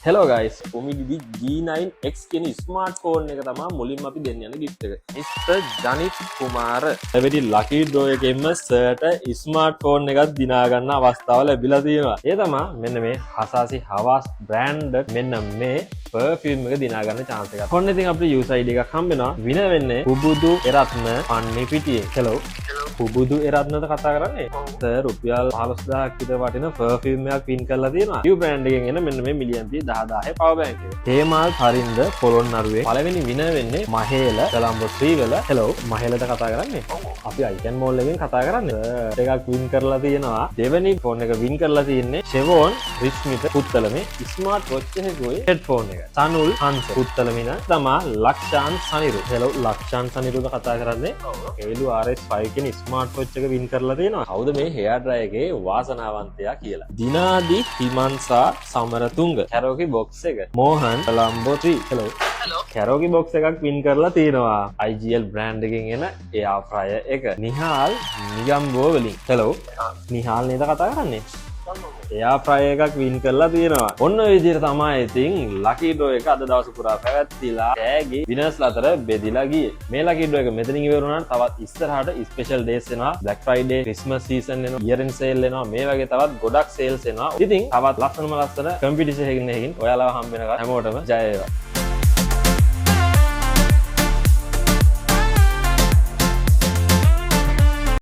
Hello guys, OMIDI G9X කියන smartphone එක තමයි මුලින්ම අපි දෙන්න යන gift එක. Mr. ජනිත් කුමාර එවෙඩි lucky draw එකෙන්ම සර්ට ස්මාර්ට්ෆෝන් එකක් දිනා ගන්න අවස්ථාව ලැබිලා තියෙනවා. ඒ තමයි මෙන්න මේ Hasashi Havas brand මෙන්න මේ perfume එක දිනා ගන්න chance එකක්. ඔන්න ඉතින් අපිට user ID එකක් හම්බ වෙනවා. වින වෙන්නේ පුබුදු එරත්න පන්නිපිටියේ. Hello. පුබුදු එරත්නද කතා කරන්නේ? සර් රුපියල් 15000ක් විතර වටින perfume එකක් win කරලා තියෙනවා. new brand එකෙන් එන මෙන්න මේ million 10,000 power bank එක. හේමාල් පරින්ද පොළොන්නරුවේ පළවෙනි විනර් වෙන්නේ මහේල කොළඹ ශ්‍රීවල. hello මහේලද කතා කරන්නේ? අපි icon mall එකෙන් කතා කරන්නේ. එකක් win කරලා තියෙනවා. දෙවෙනි ෆෝන් එක win කරලා තියෙන්නේ ෂෙවොන් රිස්මිත පුත්තලමේ ස්මාර්ට් වොච් එකේ headphone එක. සනුල් හංස පුත්තලමින තමා ලක්ෂාන් සනිරු. hello ලක්ෂාන් සනිරුද කතා කරන්නේ? ඒලු RS5 කියන ස්මාර්ට් වොච් එක win කරලා තියෙනවා. කවුද මේ hair dryer එකේ වාසනාවන්තයා කියලා? දිනාදි හිමන්සා සමරතුංග කැරෝකි බොක්ස් එක. මෝහන් කොළඹ 3. hello කැරෝකි බොක්ස් එකක් win කරලා තියෙනවා. IGL brand එකෙන් එන air fryer එක. නිහාල් නිගම්බෝ වලින්. hello නිහාල් නේද කතා කරන්නේ? air fryer එකක් win කරලා තියෙනවා. ඔන්න ඔය විදිහට තමයි ඉතින් lucky draw එක අද දවස් පුරා පැවැත්තිලා ටැගි winners අතර බෙදිලා ගියේ. මේ lucky draw එක මෙතනින් ඉවර වුණාට තවත් ඉස්සරහට special days එනවා. Black Friday, Christmas season එනවා, year end sale එනවා. මේ වගේ තවත් ගොඩක් sales එනවා. ඉතින් තවත් ලස්සන competition එකකින් ඔයාලව හම්බ වෙනකම් හැමෝටම ජය වේවා.